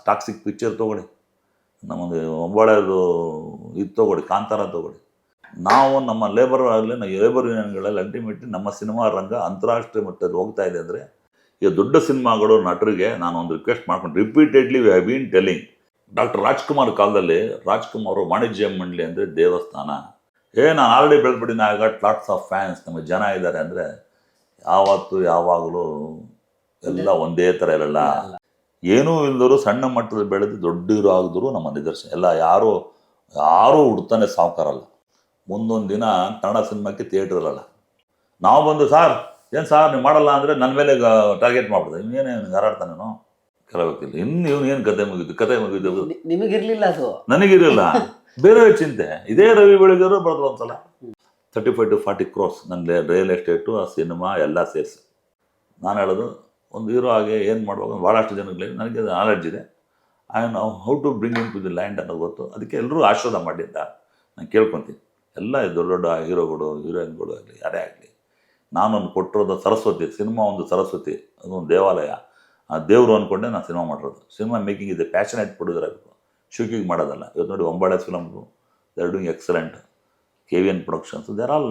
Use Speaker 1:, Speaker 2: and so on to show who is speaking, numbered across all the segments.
Speaker 1: Toxic picture ತೊಗೊಳ್ಳಿ, ನಮ್ಮದು ಒಂಬಾಳೆದು ಇದು ತೊಗೊಳ್ಳಿ, ಕಾಂತಾರ ತೊಗೊಳ್ಳಿ. ನಾವು ನಮ್ಮ ಲೇಬರ್ ಯೂನಿಯನ್ಗಳಲ್ಲಿ ಅಲ್ಟಿಮೇಟ್ಲಿ ನಮ್ಮ ಸಿನಿಮಾ ರಂಗ ಅಂತಾರಾಷ್ಟ್ರೀಯ ಮಟ್ಟದಲ್ಲಿ ಹೋಗ್ತಾ ಇದೆ ಅಂದರೆ, ಈಗ ದೊಡ್ಡ ಸಿನಿಮಾಗಳು ನಟರಿಗೆ ನಾನು ಒಂದು ರಿಕ್ವೆಸ್ಟ್ ಮಾಡ್ಕೊಂಡು repeatedly we have been telling. Doctor Rajkumar ಕಾಲದಲ್ಲಿ ರಾಜ್ಕುಮಾರ್ ವಾಣಿಜ್ಯ ಮಂಡಳಿ ಅಂದರೆ ದೇವಸ್ಥಾನ. ನಾನು ಆಲ್ರೆಡಿ ಬೆಳೆದ್ಬಿಟ್ಟಿನಿ, I got lots of fans, ನಮ್ಮ ಜನ ಇದ್ದಾರೆ ಅಂದರೆ ಯಾವತ್ತು ಯಾವಾಗಲೂ ಎಲ್ಲ ಒಂದೇ ಥರ ಇರಲ್ಲ. ಏನೂ ಇಲ್ದರು ಸಣ್ಣ ಮಟ್ಟದಲ್ಲಿ ಬೆಳೆದು ದೊಡ್ಡ ಆಗಿದ್ರು ನಮ್ಮ ನಿದರ್ಶನ ಎಲ್ಲ. ಯಾರೂ ಹುಡ್ತಾನೆ ಸಾವುಕಾರಲ್ಲ. ಮುಂದೊಂದು ದಿನ ಕನ್ನಡ ಸಿನಿಮಾಕ್ಕೆ ಥಿಯೇಟ್ರ್ ಇರಲ್ಲ. ನಾವು ಬಂದು ಸಾರ್ ಏನು ಸಾರ್ ನೀವು ಮಾಡಲ್ಲ ಅಂದರೆ ನನ್ನ ಮೇಲೆ ಟಾರ್ಗೆಟ್ ಮಾಡ್ಬಿಡ್ದೆ. ಇನ್ನೇನು ಹಾರಾಡ್ತಾನೇನೋ ಕೆಲವು ವ್ಯಕ್ತಿಲ್ಲ. ಇನ್ನು ಇವನು ಏನು ಕತೆ ಮುಗಿದು
Speaker 2: ನಿಮಗಿರ್ಲಿಲ್ಲ, ಅದು
Speaker 1: ನನಗಿರಲಿಲ್ಲ. ಬೇರೆ ಚಿಂತೆ. ಇದೇ ರವಿ ಬೆಳಗೆಯವರು ಬರೆದ್ರು ಒಂದ್ಸಲ 35 to 40 crores ನನ್ನ ರಿಯಲ್ ಎಸ್ಟೇಟು, ಆ ಸಿನಿಮಾ ಎಲ್ಲ ಸೇರಿಸಿ. ನಾನು ಹೇಳೋದು ಒಂದು ಹೀರೋ ಆಗಿ ಏನು ಮಾಡ್ಬೇಕು ಭಾಳಷ್ಟು ಜನಗಳಿಗೆ ನನಗೆ ನಾಲೆಡ್ಜ್ ಇದೆ. I know how to bring into the land ಅನ್ನೋದು ಗೊತ್ತು. ಅದಕ್ಕೆ ಎಲ್ಲರೂ ಆಶೀರ್ವಾದ ಮಾಡಿ ಅಂತ ನಾನು ಕೇಳ್ಕೊತೀನಿ. ಎಲ್ಲ ದೊಡ್ಡ ದೊಡ್ಡ ಹೀರೋಗಳು ಹೀರೋಯಿನ್ಗಳು ಆಗಲಿ ಯಾರೇ ಆಗಲಿ, ನಾನೊಂದು ಕೊಟ್ಟಿರೋದು ಸರಸ್ವತಿ ಸಿನಿಮಾ, ಒಂದು ಸರಸ್ವತಿ, ಅದೊಂದು ದೇವಾಲಯ, ಆ ದೇವರು ಅಂದ್ಕೊಂಡೆ ನಾನು ಸಿನಿಮಾ ಮಾಡಿರೋದು. ಸಿನಿಮಾ ಮೇಕಿಂಗ್ ಇದೆ, ಪ್ಯಾಷನೇಟ್ ಪ್ರೊಡ್ಯೂಸರ್ ಆಗಬೇಕು, ಶೂಟಿಂಗ್ ಮಾಡೋದಲ್ಲ. ಇವತ್ತು ನೋಡಿ ಒಂಬಾಳೆ ಫಿಲಮ್ಗಳು they are doing excellent. KVN productions, there all.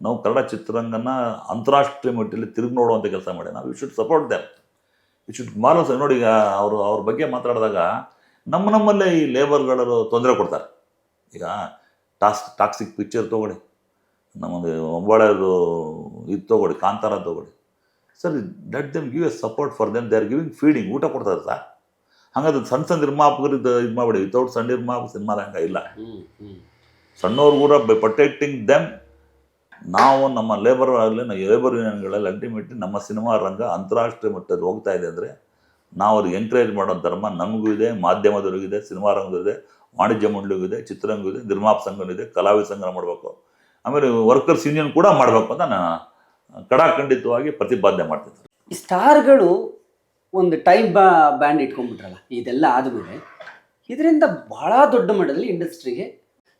Speaker 1: ನಾವು ಕನ್ನಡ ಚಿತ್ರರಂಗನ ಅಂತಾರಾಷ್ಟ್ರೀಯ ಮಟ್ಟದಲ್ಲಿ ತಿರುಗಿ ನೋಡುವಂಥ ಕೆಲಸ ಮಾಡಿ ನಾವು you should support them. You should morals. ನೋಡಿ, ಈಗ ಅವ್ರ ಬಗ್ಗೆ ಮಾತಾಡಿದಾಗ ನಮ್ಮಲ್ಲೇ ಈ ಲೇಬರ್ಗಳು ತೊಂದರೆ ಕೊಡ್ತಾರೆ. ಈಗ ಟಾಕ್ಸಿಕ್ ಪಿಕ್ಚರ್ ತೊಗೊಳ್ಳಿ, ನಮ್ಮದು ಒಂಬಾಳೆದು ಇದು ತೊಗೊಳ್ಳಿ, ಕಾಂತಾರ ತೊಗೊಳ್ಳಿ. Sir, let them give A support for them. They are giving feeding, ಊಟ ಕೊಡ್ತಾರೆ ಸರ್. ಹಾಗಾದ್ರೆ ಸಣ್ಣ ನಿರ್ಮಾಪಕರು ಇದು ಮಾಡಬೇಡಿ. ವಿತೌಟ್ ಸಣ್ಣ ನಿರ್ಮಾಪಕ ಸಿನಿಮಾ ರಂಗ ಇಲ್ಲ. ಸಣ್ಣವ್ರು ಕೂಡ ಪ್ರೊಟೆಕ್ಟಿಂಗ್ ದೆಮ್. ನಾವು ನಮ್ಮ ಲೇಬರ್ ಯೂನಿಯನ್ಗಳಲ್ಲಿ ಅಲ್ಟಿಮೇಟ್ಲಿ ನಮ್ಮ ಸಿನಿಮಾ ರಂಗ ಅಂತಾರಾಷ್ಟ್ರೀಯ ಮಟ್ಟದಲ್ಲಿ ಹೋಗ್ತಾ ಇದೆ ಅಂದರೆ ನಾವು ಅವ್ರಿಗೆ ಎಂಕರೇಜ್ ಮಾಡೋ ಧರ್ಮ ನಮಗೂ ಇದೆ, ಮಾಧ್ಯಮದವ್ರಿಗಿದೆ, ಸಿನಿಮಾ ರಂಗದಲ್ಲಿದೆ, ವಾಣಿಜ್ಯ ಮಂಡಳಿಗೂ ಇದೆ, ಚಿತ್ರರಂಗೂ ಇದೆ, ನಿರ್ಮಾಪ ಸಂಘನೂ ಇದೆ, ಕಲಾವಿದ ಸಂಘ ಮಾಡಬೇಕು, ಆಮೇಲೆ ವರ್ಕರ್ಸ್ ಯೂನಿಯನ್ ಕೂಡ ಮಾಡಬೇಕು ಅಂತ ನಾನು ಕಡಾಖಂಡಿತವಾಗಿ ಪ್ರತಿಪಾದನೆ ಮಾಡ್ತಿದ್ದೆ.
Speaker 2: ಈ ಸ್ಟಾರ್ಗಳು ಒಂದು ಟೈಮ್ ಬ್ಯಾಂಡ್ ಇಟ್ಕೊಂಡ್ಬಿಟ್ರಲ್ಲ, ಇದೆಲ್ಲ ಆದಮೇಲೆ ಇದರಿಂದ ಬಹಳ ದೊಡ್ಡ ಮಟ್ಟದಲ್ಲಿ ಇಂಡಸ್ಟ್ರಿಗೆ,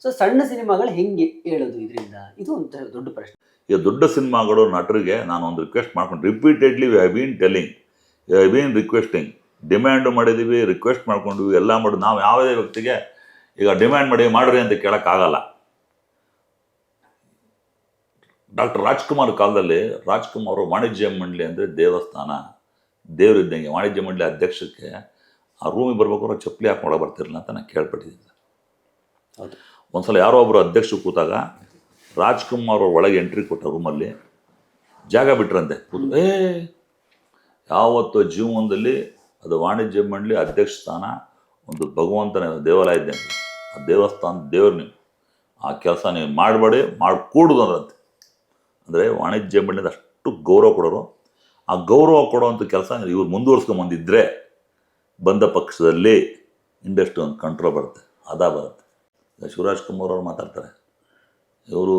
Speaker 2: ಸೊ ಸಣ್ಣ ಸಿನಿಮಾಗಳು ಹೆಂಗೆ ಹೇಳೋದು ಇದರಿಂದ? ಇದು ಒಂದು ದೊಡ್ಡ ಪ್ರಶ್ನೆ.
Speaker 1: ಈಗ ದೊಡ್ಡ ಸಿನಿಮಾಗಳು ನಟರಿಗೆ ನಾನು ಒಂದು ರಿಕ್ವೆಸ್ಟ್ ಮಾಡ್ಕೊಂಡು repeatedly we have been telling, V have bean requesting. Demand ಮಾಡಿದ್ದೀವಿ, ರಿಕ್ವೆಸ್ಟ್ ಮಾಡ್ಕೊಂಡ್ವಿ, ಎಲ್ಲ ಮಾಡೋದು. ನಾವು ಯಾವುದೇ ವ್ಯಕ್ತಿಗೆ ಈಗ ಡಿಮ್ಯಾಂಡ್ ಮಾಡ್ರಿ ಅಂತ ಕೇಳೋಕ್ಕಾಗಲ್ಲ. ಡಾಕ್ಟರ್ ರಾಜ್ಕುಮಾರ್ ಕಾಲದಲ್ಲಿ ರಾಜ್ಕುಮಾರ್ ವಾಣಿಜ್ಯ ಮಂಡಳಿ ಅಂದರೆ ದೇವಸ್ಥಾನ, ದೇವರಿದ್ದಂಗೆ. ವಾಣಿಜ್ಯ ಮಂಡಳಿ ಅಧ್ಯಕ್ಷಕ್ಕೆ ಆ ರೂಮಿಗೆ ಬರ್ಬೇಕಾದ್ರೆ ಚಪ್ಪಲಿ ಹಾಕೊಂಡು ಬರ್ತಿರಲಿಲ್ಲ ಅಂತ ನಾನು ಕೇಳ್ಪಟ್ಟಿದ್ದೀನಿ.
Speaker 2: ಹೌದು.
Speaker 1: ಒಂದ್ಸಲ ಯಾರೋ ಒಬ್ಬರು ಅಧ್ಯಕ್ಷರು ಕೂತಾಗ ರಾಜ್ಕುಮಾರ್ ಅವ್ರ ಒಳಗೆ ಎಂಟ್ರಿ ಕೊಟ್ಟ ರೂಮಲ್ಲಿ ಜಾಗ ಬಿಟ್ರಂತೆ. ಯಾವತ್ತೋ ಜೀವನದಲ್ಲಿ ಅದು ವಾಣಿಜ್ಯ ಮಂಡಳಿ ಅಧ್ಯಕ್ಷ ಸ್ಥಾನ ಒಂದು ಭಗವಂತನ ದೇವಾಲಯ ಇದ್ದಂತೆ. ಆ ದೇವಸ್ಥಾನ ದೇವ್ರು ನೀವು ಆ ಕೆಲಸ ನೀವು ಮಾಡಬೇಡಿ, ಮಾಡಿಕೂಡುದು ಅಂದ್ರಂತೆ. ಅಂದರೆ ವಾಣಿಜ್ಯ ಮಂಡಳಿದ ಅಷ್ಟು ಗೌರವ ಕೊಡೋರು. ಆ ಗೌರವ ಕೊಡೋವಂಥ ಕೆಲಸ ಇವ್ರು ಮುಂದುವರ್ಸ್ಕೊಂಬಂದಿದ್ದರೆ ಬಂದ ಪಕ್ಷದಲ್ಲಿ ಇಂಡಸ್ಟ್ರಿ ಒಂದು ಕಂಟ್ರೋಲ್ ಬರುತ್ತೆ, ಬರುತ್ತೆ. ಶಿವರಾಜ್ ಕುಮಾರ್ ಅವರು ಮಾತಾಡ್ತಾರೆ, ಇವರು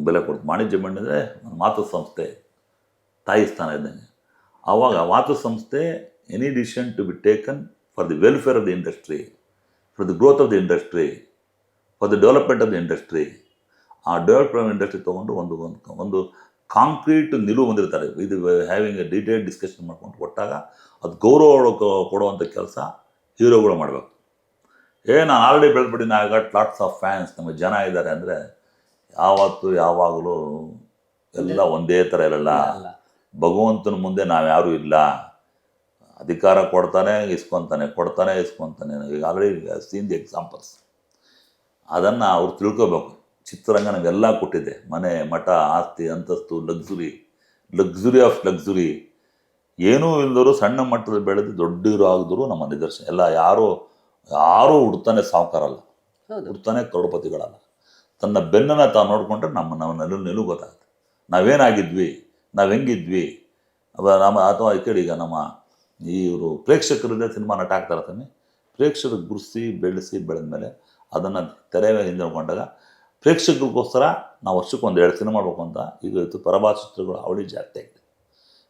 Speaker 1: ಬೆಲೆ ಕೊಡ್ತಾರೆ. ವಾಣಿಜ್ಯ ಮಂಡಳಿ ಒಂದು ಮಾತೃ ಸಂಸ್ಥೆ, ತಾಯಿ ಸ್ಥಾನ ಇದ್ದಂಗೆ. ಆವಾಗ ಮಾತೃ ಸಂಸ್ಥೆ any decision to be taken for the welfare of the industry, for the growth of the industry, for the development of the industry. ಆ ಡೆವಲಪ್ಮೆಂಟ್ ಇಂಡಸ್ಟ್ರಿ ತೊಗೊಂಡು ಒಂದು ಕಾಂಕ್ರೀಟ್ ನಿಲುವು ಹೊಂದಿರ್ತಾರೆ. ಇದು ಹ್ಯಾವಿಂಗ್ ಎ ಡೀಟೇಲ್ ಡಿಸ್ಕಷನ್ ಮಾಡ್ಕೊಂಡು ಕೊಟ್ಟಾಗ ಅದು ಗೌರವ ಕೊಡುವಂಥ ಕೆಲಸ ಹೀರೋಗಳು ಮಾಡಬೇಕು. ನಾನು ಆಲ್ರೆಡಿ ಬೆಳೆದ್ಬಿಟ್ಟಿನಿ, I got lots of fans, ನಮ್ಮ ಜನ ಇದ್ದಾರೆ ಅಂದರೆ ಯಾವತ್ತು ಯಾವಾಗಲೂ ಎಲ್ಲ ಒಂದೇ ಥರ ಇರಲ್ಲ. ಭಗವಂತನ ಮುಂದೆ ನಾವ್ಯಾರೂ ಇಲ್ಲ. ಅಧಿಕಾರ ಕೊಡ್ತಾನೆ ಇಸ್ಕೊತಾನೆ. ಈಗ ಆಲ್ರೆಡಿ ಸೀನ್ ದಿ ಎಕ್ಸಾಂಪಲ್ಸ್. ಅದನ್ನು ಅವ್ರು ತಿಳ್ಕೋಬೇಕು. ಚಿತ್ರರಂಗ ನಮಗೆಲ್ಲ ಕೊಟ್ಟಿದೆ, ಮನೆ, ಮಠ, ಆಸ್ತಿ, ಅಂತಸ್ತು, ಲಕ್ಸುರಿ ಆಫ್ ಲಕ್ಸುರಿ. ಏನೂ ಇಲ್ದರು ಸಣ್ಣ ಮಟ್ಟದಲ್ಲಿ ಬೆಳೆದು ದೊಡ್ಡ ಆಗಿದ್ರು ನಮ್ಮ ನಿದರ್ಶನ ಎಲ್ಲ. ಯಾರೂ ಹುಡ್ತಾನೆ ಸಾವುಕಾರಲ್ಲ, ಹುಡ್ತಾನೆ ಕರೋಡಪತಿಗಳಲ್ಲ. ತನ್ನ ಬೆನ್ನನ್ನು ತಾನು ನೋಡಿಕೊಂಡ್ರೆ ನಮ್ಮ ನಿಲುವು ಗೊತ್ತಾಗುತ್ತೆ. ನಾವೇನಾಗಿದ್ವಿ, ನಾವು ಹೆಂಗಿದ್ವಿ. ಅಥವಾ ಈ ಕಡೆ ಈಗ ನಮ್ಮ ಇವರು ಪ್ರೇಕ್ಷಕರಿಂದ ಸಿನಿಮಾ ನಟ ಆಗ್ತಾರೆ ತಾನೆ. ಪ್ರೇಕ್ಷಕರು ಗುರುಸಿ ಬೆಳೆದ ಮೇಲೆ ಅದನ್ನು ತೆರೆ ಮೇಲೆ ಹಿಂದಿಕೊಂಡಾಗ ಪ್ರೇಕ್ಷಕರಿಗೋಸ್ಕರ ನಾವು ವರ್ಷಕ್ಕೆ 1-2 ಸಿನಿಮಾ ಮಾಡಬೇಕು ಅಂತ ಈಗ ಇವತ್ತು ಪರಭಾಷೆ ಚಿತ್ರಗಳು ಅವಳಿ ಜಾಸ್ತಿ ಆಗಿದೆ.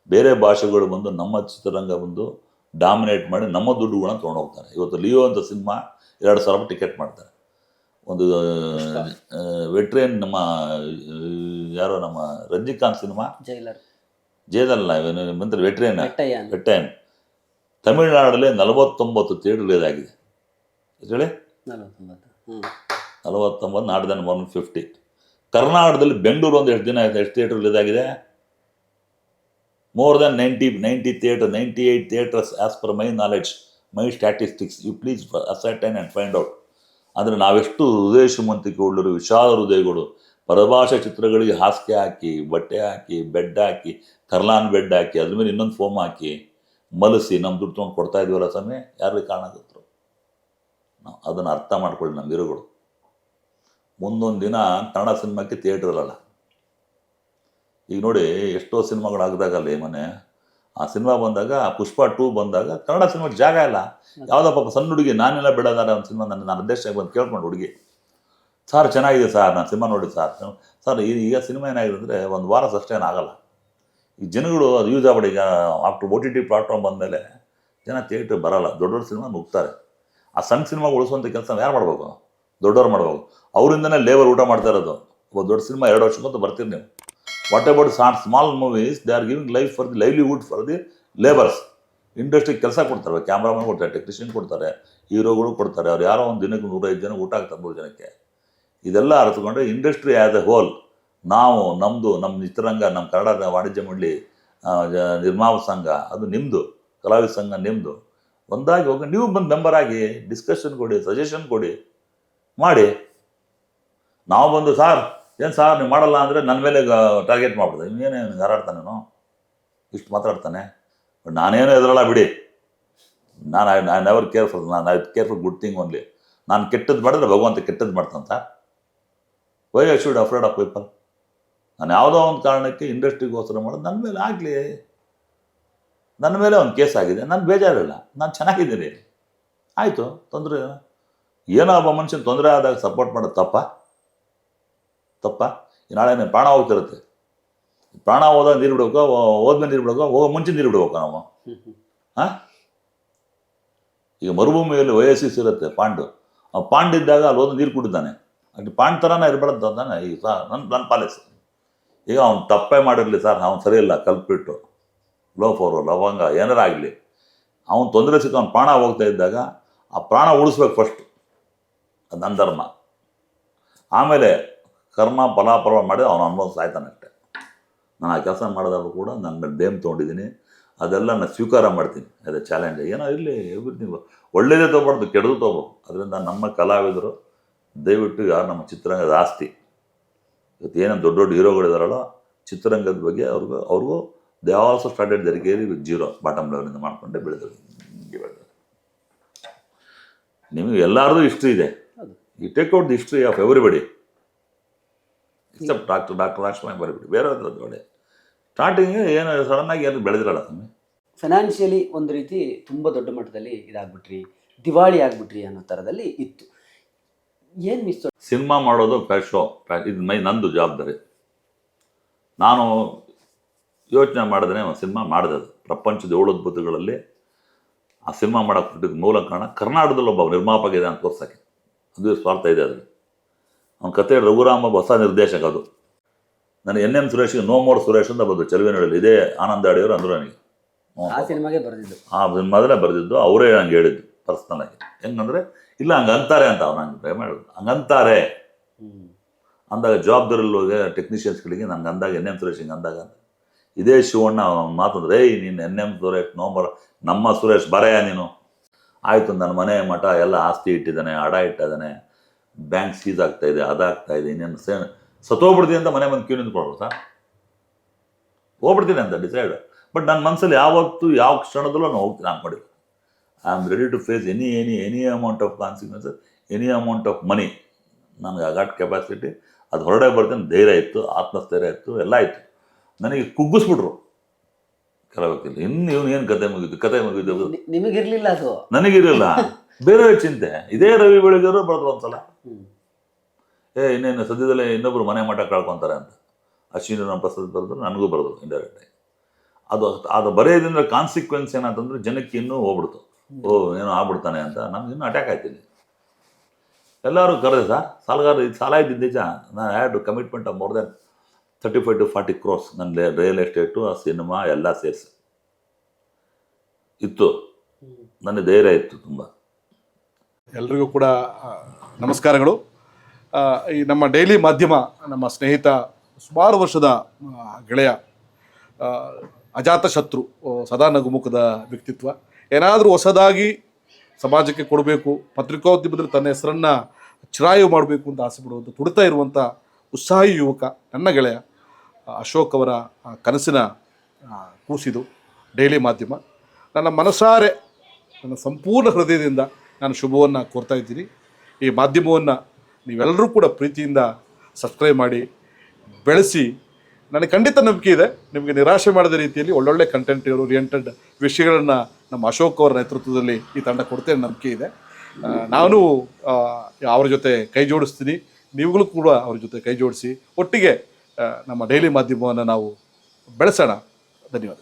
Speaker 1: ಬೇರೆ ಭಾಷೆಗಳು ಬಂದು ನಮ್ಮ ಚಿತ್ರರಂಗ ಬಂದು ಡಾಮಿನೇಟ್ ಮಾಡಿ ನಮ್ಮ ದುಡ್ಡುಗಳನ್ನ ತೊಗೊಂಡು ಹೋಗ್ತಾರೆ. ಇವತ್ತು ಲಿಯೋ ಅಂತ ಸಿನಿಮಾ 2,000 ರೂಪಾಯಿ ಟಿಕೆಟ್ ಮಾಡ್ತಾರೆ. ಒಂದು ವೆಟ್ರೇನ್ ನಮ್ಮ ಯಾರೋ ನಮ್ಮ ರಜನಿಕಾಂತ್ ಸಿನಿಮಾ ಜೈಲಲ್ಲ ಬಂದರೆ ವೆಟ್ರೇನ್ ತಮಿಳುನಾಡಲ್ಲಿ 49 ಥಿಯೇಟರ್ ರಿಲೀಸ್ ಆಗಿದೆ. ಎಷ್ಟು ಹೇಳಿ?
Speaker 2: 49.
Speaker 1: 49, ನಾಟ್ ದೆನ್ 150. ಕರ್ನಾಟಕದಲ್ಲಿ ಬೆಂಗಳೂರು ಒಂದು ಎಷ್ಟು ದಿನ ಆಯಿತು, ಎಷ್ಟು ಥಿಯೇಟರ್ ರಿಲೀಸ್ ಆಗಿದೆ? More than 90 theatre, 98 theatres as per my knowledge, my statistics. You please ascertain and find out. ಅಂದರೆ ನಾವೆಷ್ಟು ಹೃದಯ ಶ್ರೀಮಂತಿಕೆ ಉಳ್ಳರು, ವಿಶಾಲ ಹೃದಯಗಳು. ಪರಭಾಷಾ ಚಿತ್ರಗಳಿಗೆ ಹಾಸಿಗೆ ಹಾಕಿ, ಬಟ್ಟೆ ಹಾಕಿ, ಬೆಡ್ ಹಾಕಿ, ಕರ್ಲಾನ್ ಬೆಡ್ ಹಾಕಿ, ಅದ್ರ ಮೇಲೆ ಇನ್ನೊಂದು ಫೋಮ್ ಹಾಕಿ ಮಲಸಿ ನಮ್ಮ ದುಡ್ಡು ತೊಗೊಂಡು ಕೊಡ್ತಾ ಇದೀವಲ್ಲ ಸಮಯ, ಯಾರಿಗೆ ಕಾರಣಕರ್ತರು? ನಾವು ಅದನ್ನು ಅರ್ಥ ಮಾಡ್ಕೊಳ್ಳಿ ನಮ್ಮ ಹೀರೋಗಳು. ಮುಂದೊಂದು ದಿನ ಕನ್ನಡ ಸಿನಿಮಾಕ್ಕೆ ಥಿಯೇಟರ್ ಇರಲ್ಲ. ಈಗ ನೋಡಿ ಎಷ್ಟೋ ಸಿನಿಮಾಗಳಾಗದಾಗಲ್ಲಿ ಮೊನ್ನೆ ಆ ಸಿನಿಮಾ ಬಂದಾಗ, ಪುಷ್ಪ 2 ಬಂದಾಗ ಕನ್ನಡ ಸಿನಿಮಾಗೆ ಜಾಗ ಇಲ್ಲ. ಯಾವುದೋ ಪಾಪ ಸಣ್ಣ ಹುಡುಗಿ, ನಾನೆಲ್ಲ ಬಿಡೋದಾರ ಒಂದು ಸಿನಿಮಾ ನಾನು ಅಧ್ಯಕ್ಷ ಬಂದು ಕೇಳ್ಕೊಂಡು ಹುಡುಗಿ, ಸರ್ ಚೆನ್ನಾಗಿದೆ ಸರ್, ನಾನು ಸಿನಿಮಾ ನೋಡಿ ಸರ್ ಈಗ ಸಿನಿಮಾ ಏನಾಗಿದೆ ಅಂದರೆ ಒಂದು ವಾರ ಅಷ್ಟೇನು ಆಗಲ್ಲ. ಈ ಜನಗಳು ಅದು ಯೂಸ್ ಆಗ್ಬಿಡಿ. ಈಗ ಆಫ್ಟರ್ OTT ಪ್ಲಾಟ್ಫಾರ್ಮ್ ಬಂದಮೇಲೆ ಜನ ಥಿಯೇಟ್ರ್ ಬರೋಲ್ಲ, ದೊಡ್ಡ ದೊಡ್ಡ ಸಿನಿಮಾ ನುಗ್ತಾರೆ. ಆ ಸಣ್ಣ ಸಿನಿಮಾ ಉಳಿಸುವಂಥ ಕೆಲಸ ಯಾರು ಮಾಡ್ಬೇಕು? ದೊಡ್ಡವ್ರು ಮಾಡ್ಬೇಕು. ಅವರಿಂದನೇ ಲೇಬರ್ ಊಟ ಮಾಡ್ತಾ ಇರೋದು. ಒಬ್ಬ ದೊಡ್ಡ ಸಿನಿಮಾ 2 ವರ್ಷಕ್ಕಂತೂ ಬರ್ತೀರಿ ನೀವು. What about small movies? They are giving life for the livelihood for the labours. ಇಂಡಸ್ಟ್ರಿಗೆ ಕೆಲಸ ಕೊಡ್ತಾರೆ, ಕ್ಯಾಮ್ರಾಮನ್ ಕೊಡ್ತಾರೆ, ಟೆಕ್ನಿಷಿಯನ್ ಕೊಡ್ತಾರೆ, ಹೀರೋಗಳು ಕೊಡ್ತಾರೆ. ಅವ್ರು ಯಾರೋ ಒಂದು ದಿನಕ್ಕೆ 105 ಜನ ಊಟ ಆಗ್ತಾರೆ, 3 ಜನಕ್ಕೆ. ಇದೆಲ್ಲ ಅರ್ಥಕೊಂಡ್ರೆ ಇಂಡಸ್ಟ್ರಿ ಆ್ಯಸ್ ಎ ಹೋಲ್, ನಾವು ನಮ್ಮ ಚಿತ್ರರಂಗ, ನಮ್ಮ ಕನ್ನಡ ವಾಣಿಜ್ಯ ಮಂಡಳಿ, ನಿರ್ಮಾಣ ಸಂಘ ಅದು ನಿಮ್ಮದು, ಕಲಾವಿದ ಸಂಘ ನಿಮ್ಮದು. ಒಂದಾಗಿ ಹೋಗಿ ನೀವು ಬಂದು ಮೆಂಬರ್ ಆಗಿ ಡಿಸ್ಕಷನ್ ಕೊಡಿ, ಸಜೆಷನ್ ಕೊಡಿ, ಮಾಡಿ. ನಾವು ಬಂದು ಸಾರ್ ಏನು ಸಾರ್ ನೀವು ಮಾಡಲ್ಲ ಅಂದರೆ ನನ್ನ ಮೇಲೆ ಟಾರ್ಗೆಟ್ ಮಾಡ್ಬಿಡ್ದೆ. ಇನ್ನೇನು ಹಾರಾಡ್ತಾನೆ, ಇಷ್ಟು ಮಾತಾಡ್ತಾನೆ. ಬಟ್ ನಾನೇನು ಎದುರಲ್ಲ ಬಿಡಿ. I never careful. ನಾನು ಕೇರ್ಫುಲ್ ಗುಡ್ ಥಿಂಗ್ ಓನ್ಲಿ. ನಾನು ಕೆಟ್ಟದ್ದು ಮಾಡಿದ್ರೆ ಭಗವಂತ ಕೆಟ್ಟದ್ದು ಮಾಡ್ತಂತ. Why I should afraid of people? ನಾನು ಯಾವುದೋ ಒಂದು ಕಾರಣಕ್ಕೆ ಇಂಡಸ್ಟ್ರಿಗೋಸ್ಕರ ಮಾಡೋದು, ನನ್ನ ಮೇಲೆ ಆಗಲಿ. ನನ್ನ ಮೇಲೆ ಒಂದು ಕೇಸ್ ಆಗಿದೆ, ನಾನು ಬೇಜಾರಿಲ್ಲ, ನಾನು ಚೆನ್ನಾಗಿದ್ದೀನಿ, ಆಯಿತು, ತೊಂದರೆ. ಏನೋ ಒಬ್ಬ ಮನುಷ್ಯನ ತೊಂದರೆ ಆದಾಗ ಸಪೋರ್ಟ್ ಮಾಡೋದು ತಪ್ಪ? ಈ ನಾಳೆ ಪ್ರಾಣ ಹೋಗ್ತಿರುತ್ತೆ. ಪ್ರಾಣ ಹೋದಾಗ ನೀರು ಬಿಡ್ಬೇಕು, ಹೋದ್ಮೇಲೆ ನೀರು ಬಿಡ್ಬೇಕು, ಹೋಗೋ ಮುಂಚೆ ನೀರು ಬಿಡ್ಬೇಕು ನಾವು. ಹಾಂ, ಈಗ ಮರುಭೂಮಿಯಲ್ಲಿ ಓಯಸಿಸ್ ಇರುತ್ತೆ, ಪಾಂಡಿದ್ದಾಗ ಅಲ್ಲಿ ಹೋದ ನೀರು ಕುಡಿದಾನೆ. ಅಲ್ಲಿ ಪಾಂಡ್ ಥರನೇ ಇರಬಾರ್ದು ಅಂತಾನೆ ಈಗ ನನ್ನ ಪಾಲಿಸಿ. ಈಗ ಅವ್ನು ತಪ್ಪೇ ಮಾಡಿರಲಿ ಸರ್, ಅವ್ನು ಸರಿ ಇಲ್ಲ, ಕಲ್ಪಿಟ್ಟು ಲೋಫೋರು ಲವಂಗ ಏನಾರ ಆಗಲಿ, ಅವ್ನು ತೊಂದರೆ ಸಿಕ್ಕ ಅವ್ನು ಪ್ರಾಣ ಹೋಗ್ತಾ ಇದ್ದಾಗ ಆ ಪ್ರಾಣ ಉಳಿಸ್ಬೇಕು ಫಸ್ಟ್. ಅದು ನನ್ನ ಧರ್ಮ. ಆಮೇಲೆ ಕರ್ಮ ಫಲಾಪರ್ವ ಮಾಡಿ ಅವನು ಅನುಭವ ಸಾಯ್ತಾನೆ ಅಷ್ಟೆ. ನಾನು ಆ ಕೆಲಸ ಮಾಡಿದಾಗಲೂ ಕೂಡ ನನ್ನ ಡೇಮ್ ತೊಗೊಂಡಿದ್ದೀನಿ. ಅದೆಲ್ಲ ನಾನು ಸ್ವೀಕಾರ ಮಾಡ್ತೀನಿ. ಅದೇ ಚಾಲೆಂಜ್. ಏನೋ ಇರಲಿ, ನೀವು ಒಳ್ಳೇದೇ ತೊಗೊಬಾರ್ದು, ಕೆಡದು ತೊಗೋಬೇಕು. ಅದರಿಂದ ನಮ್ಮ ಕಲಾವಿದರು ದಯವಿಟ್ಟು ಯಾರು ನಮ್ಮ ಚಿತ್ರರಂಗದ ಆಸ್ತಿ, ಇವತ್ತು ಏನೇನು ದೊಡ್ಡ ದೊಡ್ಡ ಹೀರೋಗಳಿದಾರಲ್ಲ ಚಿತ್ರರಂಗದ ಬಗ್ಗೆ, ಅವ್ರಿಗೂ they also started their career with 0 bottom ಲೆವೆಲಿಂದ ಮಾಡ್ಕೊಂಡೆ ಬೆಳೆದರು. ನಿಮಗೆ ಎಲ್ಲರದು ಹಿಸ್ಟ್ರಿ ಇದೆ. You take out the history of everybody except doctor Rajkumar ಬರಿಬಿಡಿ, ಬೇರೆ ಒಳ್ಳೆ ಸ್ಟಾರ್ಟಿಂಗ್ ಏನು ಸಡನ್ನಾಗಿ ಏನು ಬೆಳೆದಿರಲ್ಲ.
Speaker 2: ಫೈನಾನ್ಷಿಯಲಿ ಒಂದು ರೀತಿ ತುಂಬ ದೊಡ್ಡ ಮಟ್ಟದಲ್ಲಿ ಇದಾಗ್ಬಿಟ್ರಿ, ದಿವಾಳಿ ಆಗ್ಬಿಟ್ರಿ ಅನ್ನೋ ಥರದಲ್ಲಿ ಇತ್ತು. ಏನು ಮಿಸ್?
Speaker 1: ಸಿನಿಮಾ ಮಾಡೋದು ಶೋ, ಇದು ನಂದು ಜವಾಬ್ದಾರಿ. ನಾನು ಯೋಚನೆ ಮಾಡಿದ್ರೆ ಒಂದು ಸಿನಿಮಾ ಮಾಡಿದೆ. ಅದು ಪ್ರಪಂಚದ 7 ಅದ್ಭುತಗಳಲ್ಲಿ ಆ ಸಿನಿಮಾ ಮಾಡೋಕ್ಕೆ ಬಿಟ್ಟಿದ್ದು ಮೂಲ ಕಾರಣ ಕರ್ನಾಟಕದಲ್ಲಿ ಒಬ್ಬ ನಿರ್ಮಾಪಕ ಇದೆ ಅಂತ ತೋರ್ಸೋಕ್ಕೆ. ಅದು ಸ್ವಾರ್ಥ ಇದೆ ಅದರಲ್ಲಿ. ಅವನ ಕತೆ ರಘುರಾಮ್ ಒಬ್ಬ ಹೊಸ ನಿರ್ದೇಶಕ. ಅದು ನನಗೆ NM ಸುರೇಶ್ಗೆ ನೋ ಮೋರ್ ಸುರೇಶ್ ಅಂತ ಬಂದು ಚೆಲುವಿನಹಳ್ಳಿ, ಇದೇ ಆನಂದ ಅಡಿಯವರು ಅಂದರು ನನಗೆ.
Speaker 2: ಆ ಸಿನಿಮಾಗೆ ಬರೆದಿದ್ದು,
Speaker 1: ಆ ಸಿನಿಮಾದಲ್ಲೇ ಬರೆದಿದ್ದು, ಅವರೇ ನಂಗೆ ಹೇಳಿದ್ದು ಪರ್ಸ್ನಲ್ ಆಗಿ. ಹೆಂಗಂದರೆ ಇಲ್ಲ ಹಂಗೆ ಅಂತಾರೆ ಅಂತ ಅವ್ರು ನಂಗೆ ಭಯ ಮಾಡೋದು. ಹಂಗಂತಾರೆ ಅಂದಾಗ ಜವಾಬ್ದಾರಿಯಲ್ಲಿ ಹೋಗಿ ಟೆಕ್ನಿಷಿಯನ್ಸ್ಗಳಿಗೆ ನಂಗೆ ಅಂದಾಗ NM ಸುರೇಶ್ ಹಿಂಗೆ ಅಂದಾಗ ಇದೇ ಶಿವಣ್ಣ ಮಾತಂದ್ರೆ, ನೀನು NM ಸುರೇಶ್ ನೋಂಬರ್ ನಮ್ಮ ಸುರೇಶ್ ಬರೆಯ ನೀನು. ಆಯಿತು, ನನ್ನ ಮನೆ ಮಠ ಎಲ್ಲ ಆಸ್ತಿ ಇಟ್ಟಿದ್ದಾನೆ, ಅಡ ಇಟ್ಟಿದ್ದಾನೆ, ಬ್ಯಾಂಕ್ ಸೀಸ್ ಆಗ್ತಾಯಿದೆ, ಅದಾಗ್ತಾಯಿದೆ, ಇನ್ನೇನು ಸತ್ತೋಗ್ಬಿಡ್ತೀನಿ ಅಂತ ಮನೆ ಬಂದು ಕ್ಯೂ ನಿಂತ್ಕೊಳ್ಬೋದು ಸರ್. ಹೋಗ್ಬಿಡ್ತೀನಿ ಅಂತ ಡಿಸೈಡ್. ಬಟ್ ನನ್ನ ಮನಸ್ಸಲ್ಲಿ ಯಾವತ್ತೂ ಯಾವ ಕ್ಷಣದಲ್ಲೂ ನಾನು ಹೋಗ್ತೀನಿ ಅಂದ್ಕೊಂಡಿಲ್ಲ. I am ready to face any amount of consequences, any amount of money. ನನಗೆ ಅಗಾಟ್ ಕೆಪಾಸಿಟಿ, ಅದು ಹೊರಡೆ ಬರ್ತೀನಿ, ಧೈರ್ಯ ಇತ್ತು, ಆತ್ಮಸ್ಥೈರ್ಯ ಇತ್ತು, ಎಲ್ಲ ಇತ್ತು. ನನಗೆ ಕುಗ್ಗಿಸ್ಬಿಟ್ರು ಕೆಲವು ವ್ಯಕ್ತಿಗಳು. ಇನ್ನು ಇವನು ಏನು ಕತೆ ಮುಗಿದು
Speaker 2: ನಿಮಗಿರಲಿಲ್ಲ, ಅದು
Speaker 1: ನನಗಿರಲಿಲ್ಲ. ಬೇರೆ ಚಿಂತೆ. ಇದೇ ರವಿ ಬೆಳಗೆಯವರು ಬರೆದ್ರು ಒಂದ್ಸಲ, ಇನ್ನೇನು ಸದ್ಯದಲ್ಲೇ ಇನ್ನೊಬ್ರು ಮನೆ ಮಠ ಕಳ್ಕೊತಾರೆ ಅಂತ. ಅಶ್ವಿನಿ ಪ್ರಸಾದ್ ಬರೆದ್ರು, ನನಗೂ ಬರೆದ್ರು ಇಂಡೈರೆಕ್ಟಾಗಿ. ಅದು ಬರೆಯೋದ್ರಿಂದ ಕಾನ್ಸಿಕ್ವೆನ್ಸ್ ಏನಂತಂದ್ರೆ ಜನಕ್ಕೆ ಇನ್ನೂ ಹೋಗ್ಬಿಡ್ತು, ಏನೋ ಆಗ್ಬಿಡ್ತಾನೆ ಅಂತ. ನಮ್ಗೆ ಇನ್ನೂ ಅಟ್ಯಾಕ್ ಆಯ್ತೀನಿ. ಎಲ್ಲರೂ ಕರೆದೆ ಸರ್, ಸಾಲಗಾರ ಇದು ಸಾಲ ಇದ್ದಿದ್ದ ನಿಜ. ನಾನು had commitment of more than 35 to 40 crores ನನ್ನ ರಿಯಲ್ ಎಸ್ಟೇಟು, ಆ ಸಿನಿಮಾ ಎಲ್ಲ ಸೇರಿಸಿ ಇತ್ತು. ನನಗೆ ಧೈರ್ಯ ಇತ್ತು ತುಂಬ.
Speaker 3: ಎಲ್ರಿಗೂ ಕೂಡ ನಮಸ್ಕಾರಗಳು. ಈ ನಮ್ಮ ಡೈಲಿ ಮಾಧ್ಯಮ ನಮ್ಮ ಸ್ನೇಹಿತ ಸುಮಾರು ವರ್ಷದ ಗೆಳೆಯ, ಅಜಾತಶತ್ರು, ಸದಾ ನಗುಮುಖದ ವ್ಯಕ್ತಿತ್ವ. ಏನಾದರೂ ಹೊಸದಾಗಿ ಸಮಾಜಕ್ಕೆ ಕೊಡಬೇಕು, ಪತ್ರಿಕೋದ್ಯಮದಲ್ಲಿ ತನ್ನ ಹೆಸರನ್ನು ಚಿರಾಯು ಮಾಡಬೇಕು ಅಂತ ಆಸೆ ಪಡುವಂಥ ತುಡಿತಾ ಇರುವಂಥ ಉತ್ಸಾಹಿ ಯುವಕ ನನ್ನ ಗೆಳೆಯ ಅಶೋಕ್ ಅವರ ಕನಸಿನ ಕೂಸಿದು ಡೈಲಿ ಮಾಧ್ಯಮ. ನನ್ನ ಮನಸಾರೆ, ನನ್ನ ಸಂಪೂರ್ಣ ಹೃದಯದಿಂದ ನಾನು ಶುಭವನ್ನು ಕೋರ್ತಾ ಇದ್ದೀನಿ. ಈ ಮಾಧ್ಯಮವನ್ನು ನೀವೆಲ್ಲರೂ ಕೂಡ ಪ್ರೀತಿಯಿಂದ ಸಬ್ಸ್ಕ್ರೈಬ್ ಮಾಡಿ ಬೆಳೆಸಿ. ನನಗೆ ಖಂಡಿತ ನಂಬಿಕೆ ಇದೆ, ನಿಮಗೆ ನಿರಾಶೆ ಮಾಡದ ರೀತಿಯಲ್ಲಿ ಒಳ್ಳೊಳ್ಳೆ ಕಂಟೆಂಟ್ ಓರಿಯೆಂಟೆಡ್ ವಿಷಯಗಳನ್ನು ನಮ್ಮ ಅಶೋಕ್ ಅವರ ನೇತೃತ್ವದಲ್ಲಿ ಈ ತಂಡ ಕೊಡ್ತೇನೆ ನಂಬಿಕೆ ಇದೆ. ನಾನು ಅವ್ರ ಜೊತೆ ಕೈ ಜೋಡಿಸ್ತೀನಿ, ನೀವುಗಳು ಕೂಡ ಅವ್ರ ಜೊತೆ ಕೈ ಜೋಡಿಸಿ ಒಟ್ಟಿಗೆ ನಮ್ಮ ಡೈಲಿ ಮಾಧ್ಯಮವನ್ನು ನಾವು ಬೆಳೆಸೋಣ. ಧನ್ಯವಾದ.